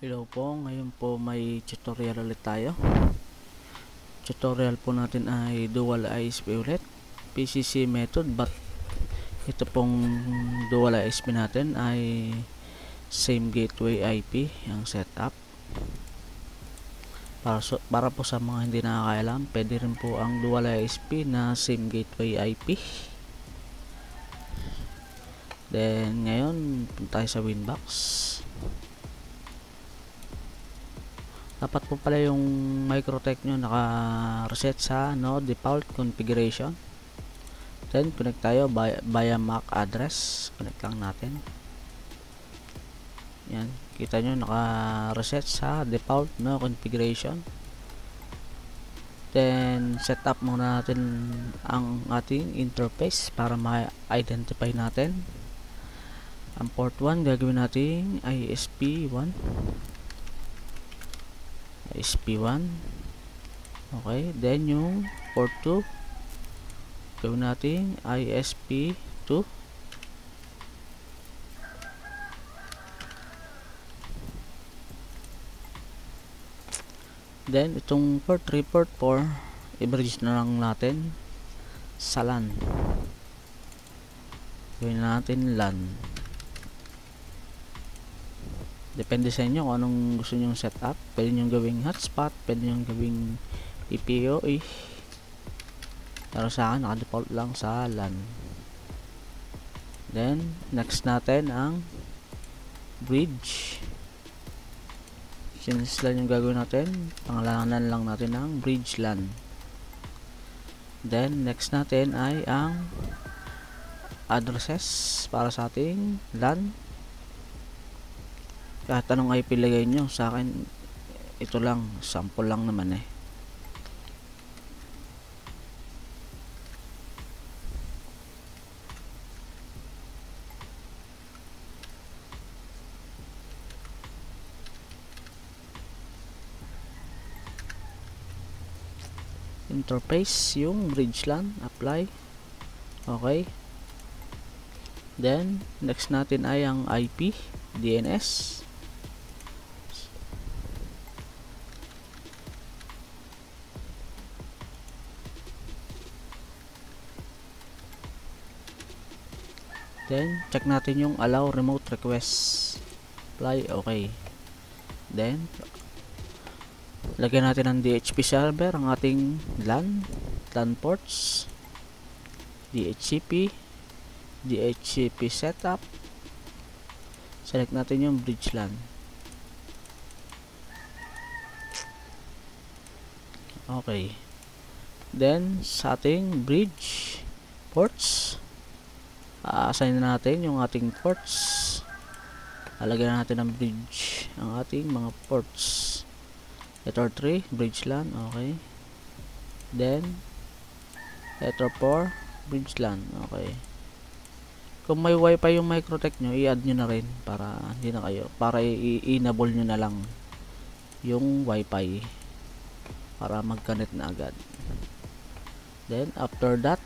Hello po, ngayon po may tutorial ulit tayo. Tutorial po natin ay dual ISP ulit, PCC method, but ito pong dual ISP natin ay same gateway IP ang setup. Para po sa mga hindi nakakaalam, pwede rin po ang dual ISP na same gateway IP. Then ngayon punta tayo sa Winbox. Dapat po pala yung Microtech nyo naka-reset sa default configuration. Then connect tayo via MAC address. Connect lang natin. Yan, kita nyo naka-reset sa default configuration. Then set up muna natin ang ating interface para ma-identify natin. Ang port 1 gagawin natin ISP1. ISP1. Okay, then yung port 2 gawin natin ISP2. Then itong port 3, port 4 i-bridge na lang natin sa LAN. Gawin natin LAN. Depende sa inyo kung anong gusto nyong setup. Pwede nyong gawing hotspot, pwede nyong gawing PPOE. Pero sa akin, naka-default lang sa LAN. Then, next natin ang bridge. Since LAN yung gagawin natin, pangalanan lang natin ng bridge LAN. Then, next natin ay ang addresses para sa ating LAN. Kahit anong IP lagay nyo, sa akin ito lang, sample lang naman eh. Interface yung bridge LAN, apply. Okay. Then next natin ay ang IP, DNS. Then check natin yung allow remote request, apply. Okay. Then lagyan natin ng DHCP server ang ating LAN ports, DHCP setup. Select natin yung bridge LAN. Okay. Then sa ating bridge ports, assign na natin yung ating ports. Lalagyan natin ng bridge ang ating mga ports. Letter 3, bridge LAN. Okay. Then letter 4, bridge LAN. Okay. Kung may wifi yung Microtech nyo, i-add nyo na rin para hindi na kayo, para i-enable nyo na lang yung wifi para mag-connect na agad. Then after that,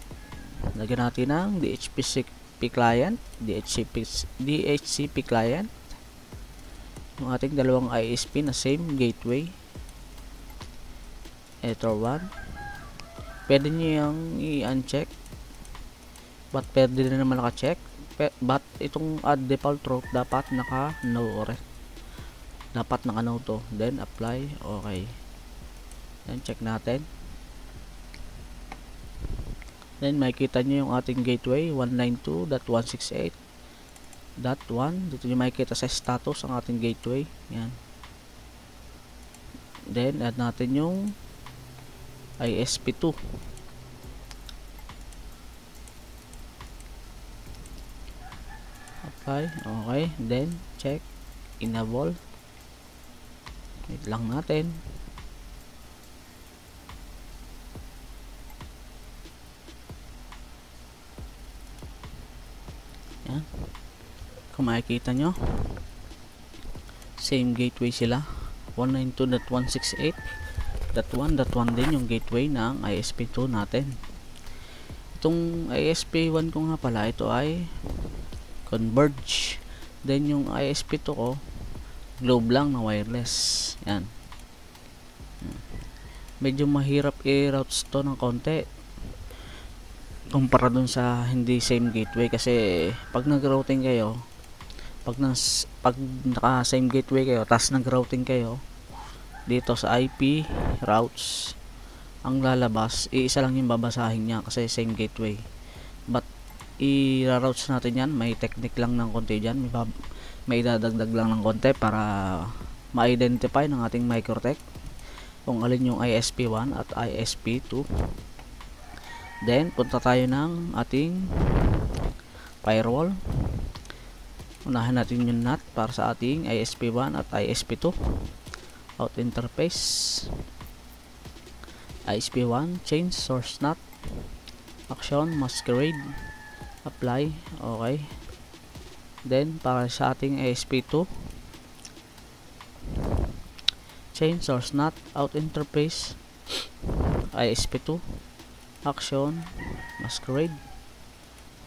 lagyan natin ng DHCP client, DHCP client, yung ating dalawang ISP na same gateway. Ito 1. Pwede nyo yung i-uncheck, but pwede din naman naka-check. But itong add default route dapat naka-no or dapat naka-no to. Then apply. Okay. Then check natin. Then makikita nyo yung ating gateway 192.168.1. Dito nyo makikita sa status ang ating gateway. Yan. Then add natin yung ISP2. Apply. Okay. Then check. Enable. Wait lang natin. Yan. Kung makikita nyo, same gateway sila. 192.168.1.1 din yung gateway ng ISP2 natin. Itong ISP1 ko nga pala, ito ay Converge. Then yung ISP2 ko globe lang na wireless. Yan. Medyo mahirap i-route to ng konti kumpara dun sa hindi same gateway, kasi pag nag-routing kayo, pag naka same gateway kayo tas nag-routing kayo dito sa IP routes, ang lalabas iisa lang yung babasahin niya kasi same gateway. But i-routes natin yan, may technique lang ng konti dyan, may idadagdag lang ng konti para ma-identify ng ating Microtech kung alin yung ISP1 at ISP2. Then punta tayo ng ating firewall. Unahin natin yung NAT para sa ating ISP1 at ISP2. Out interface, ISP1, change source NAT, action masquerade, apply. Okay. Then para sa ating ISP2, change source NAT, out interface, ISP2, action masquerade,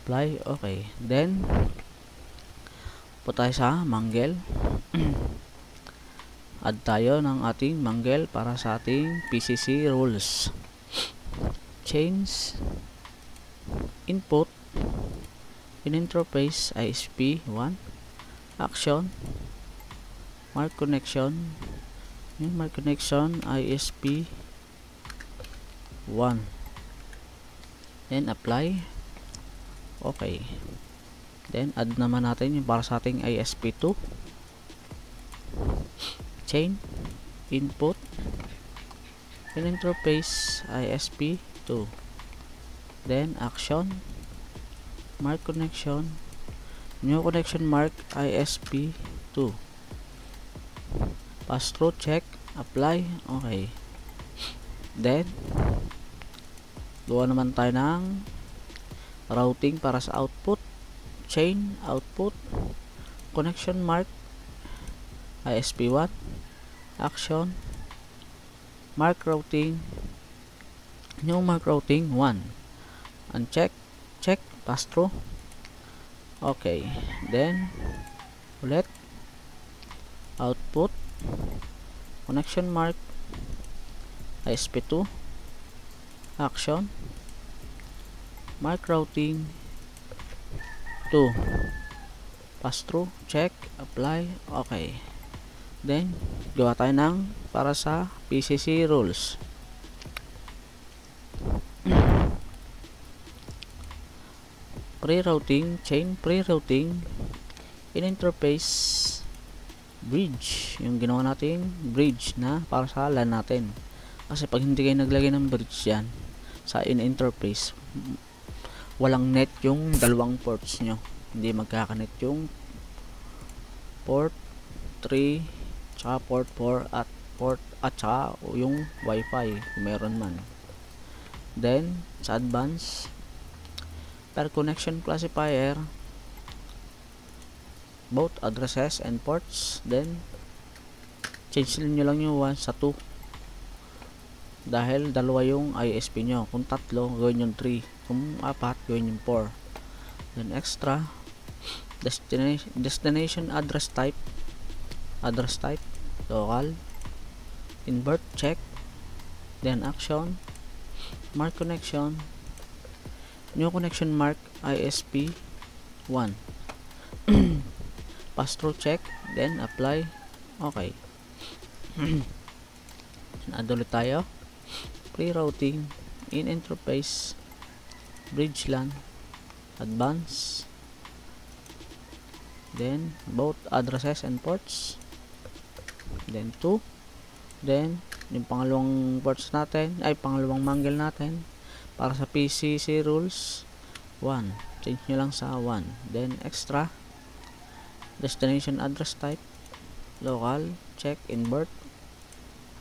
apply. Okay. Then punta tayo sa Mangle. Add tayo ng ating Mangle para sa ating PCC rules. Change input in interface ISP1, action mark connection, yung mark connection ISP1, then apply. Okay. Then add naman natin yung para sa ating ISP2, chain input in interface ISP2, then action mark connection, new connection mark ISP2, pass through check, apply. Okay. Then gawa naman tayo ng routing para sa output, chain output connection mark ISP1, action mark routing, new mark routing 1, uncheck, check, pass through. Okay. Then ulit output connection mark ISP2, action mark routing 2, pass through, check, apply. Okay. Then gawa tayo ng para sa PCC rules. Pre-routing, chain pre-routing in interface bridge, yung ginawa nating bridge na para sa LAN natin. Kasi pag hindi kayo naglagay ng bridge yan sa in interface, walang net yung dalawang ports nyo, hindi magkakanet yung port 3 tsaka port 4 at tsaka yung wifi kung meron man. Then sa advance, per connection classifier both addresses and ports, then change nyo lang yung 1 sa 2 dahil dalawa yung ISP nyo. Kung tatlo, gawin yung 3. Kung 4, gawin yung 4. Then extra destination address type local, invert check, then action mark connection, new connection mark ISP1, pass through check, then apply. Okay. Add ulit tayo, pre-routing in interface bridge LAN advance, then both addresses and ports, then 2, then yung pangalawang ports natin ay pangalawang mangle natin para sa PCC rules 1, change nyo lang sa 1, then extra destination address type local, check, invert,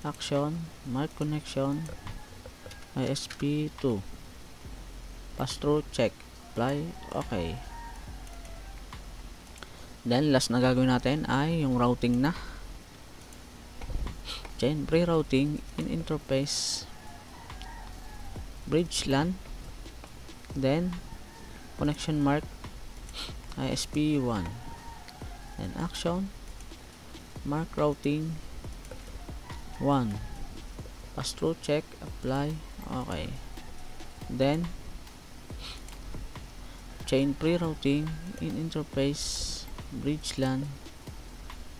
action mark connection ISP2, pass through check, apply. Okay. Then last na gagawin natin ay yung routing na, chain pre-routing in interface bridge LAN, then connection mark ISP1, then action mark routing 1, pass through check, apply. Okay, then chain pre-routing in interface bridge LAN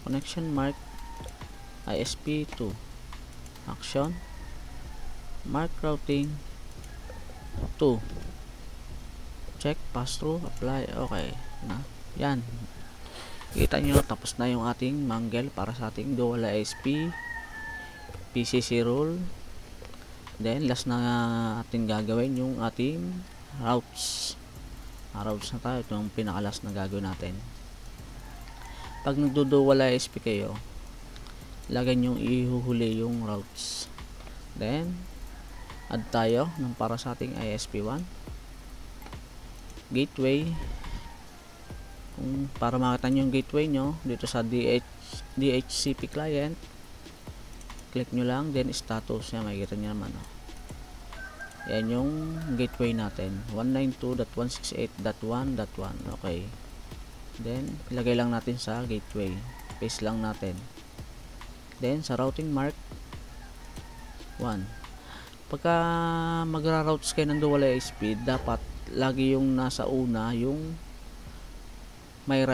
connection mark ISP2 action mark routing 2 check, pass through, apply. Okay na yan, kita nyo tapos na yung ating mangle para sa ating dual ISP PCC rule. Then last na ating gagawin yung ating routes. Routes na tayo, ito yung pinakalas na gagawin natin. Pag nagdo-dual ISP kayo, lagay nyo ihuhuli yung routes. Then add tayo ng para sa ating ISP1 gateway. Para makita nyo yung gateway nyo dito sa DHCP client, click nyo lang, then status nya, makikita nyo naman, oh. Yan yung gateway natin, 192.168.1.1. okay, then ilagay lang natin sa gateway, paste lang natin. Then sa routing mark 1, pagka magra-routes kayo ng dual ISP, dapat lagi yung nasa una yung may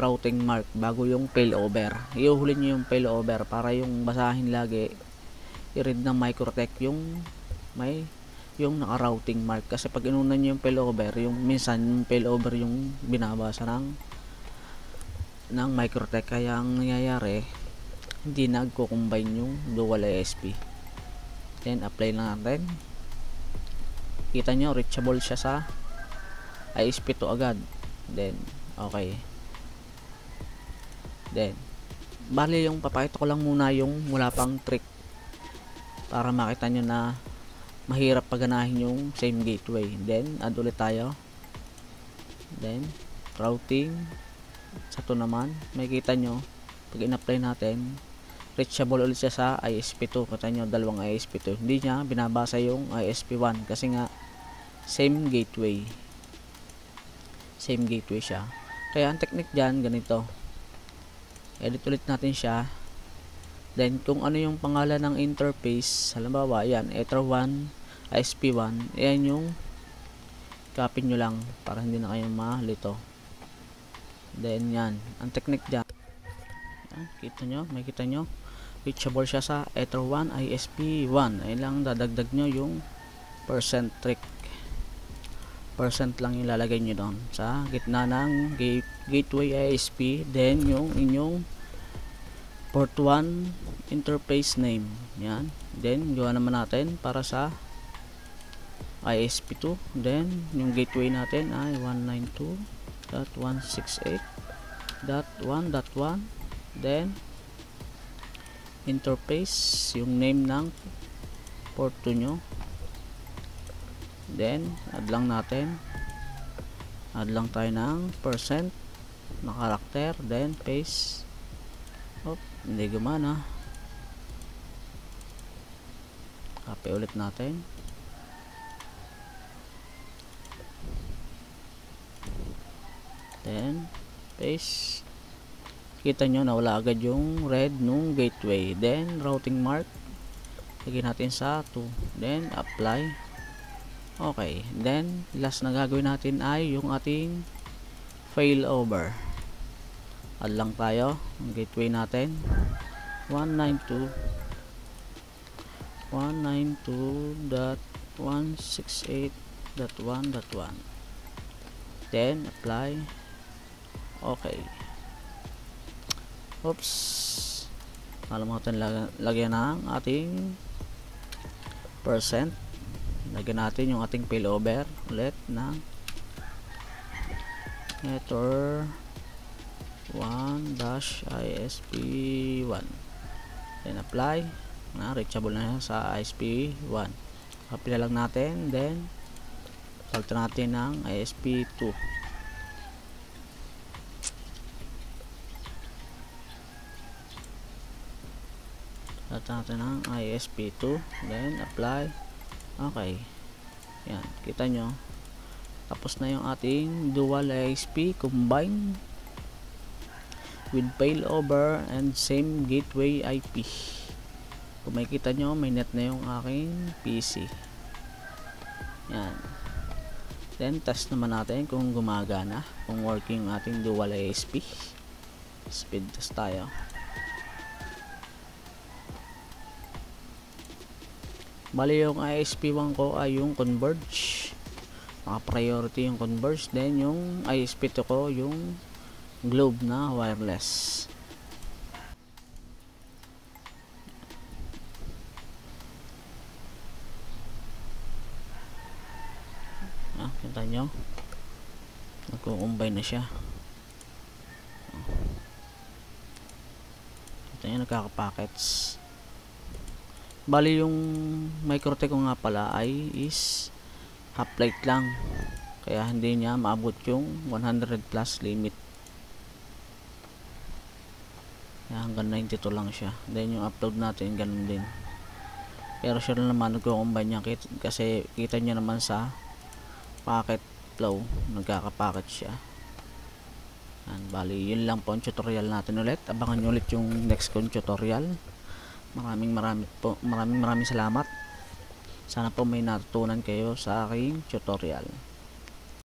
routing mark bago yung failover. Iuhuli nyo yung failover para yung basahin lagi, i-read ng Microtech yung may yung naka-routing mark, kasi pag inuna nyo yung failover, yung minsan yung failover yung binabasa ng Microtech, kaya ang nangyayari hindi nagko-combine yung dual ISP. Then apply lang natin, kita nyo reachable siya sa ISP2 agad. Then okay, then bali yung papakita ko lang muna yung wala pang trick para makita nyo na mahirap paganahin yung same gateway. Then add ulit tayo, then routing sa to naman, makikita nyo pag in-apply natin reachable ulit siya sa ISP2. Kita nyo dalawang ISP2, hindi niya binabasa yung ISP1 kasi nga same gateway siya. Kaya ang technique dyan ganito, edit ulit natin siya, then kung ano yung pangalan ng interface, halimbawa yan Ether1 ISP1, yan yung copy nyo lang para hindi na kayo malito. Then yan ang technique dyan, kita nyo, makikita nyo reachable siya sa Ether1 ISP1. ayun lang, dadagdag nyo yung percent trick, percent lang yung lalagay nyo doon sa gitna ng gateway ISP. Then yung inyong port 1 interface name, yan. Then gawa naman natin para sa ISP2, then yung gateway natin ay 192.168.1.1. then interface, yung name ng port 2 nyo, then add lang tayo ng percent na karakter, then paste. Hindi gumana, copy ulit natin, then paste. Kita nyo nawala agad yung red nung gateway. Then routing mark, lagyan natin sa 2, then apply. Okay, then last na gagawin natin ay yung ating failover. Add lang tayo ang gateway natin, 192.168.1.1. then apply. Okay, oops, nakalimutan lagyan ng ating percent. Lagyan natin yung ating failover ulit ng Ether 1-ISP1, then apply. Reachable na sa ISP1, copy na lang natin, then salta natin ng ISP2. Salta natin ng ISP2, then apply. Okay, yan, kita nyo tapos na yung ating dual ISP combine. with failover and same gateway IP. Kung makikita nyo, may net na yung aking PC. Yan. Then test naman natin kung gumagana, kung working yung ating dual ISP. Speed test tayo. Bali yung ISP1 ko ay yung Converge, naka-priority yung Converge. Then yung ISP2 ko yung Globe na wireless. Kita nyo, nagkukumbay na siya. Kita nyo, nagkaka-packets. Bali yung MikroTik ko nga pala ay is half light lang, kaya hindi niya maabot yung 100 plus limit. Kaya hanggang 92 lang siya. Then yung upload natin ganun din, pero siya naman nagkukumbay niya kasi kita niya naman sa packet flow, nagkaka-packet siya. Bali yun lang po ang tutorial natin ulit. Abangan nyo ulit yung next kong tutorial. Maraming salamat. Sana po may natutunan kayo sa aking tutorial.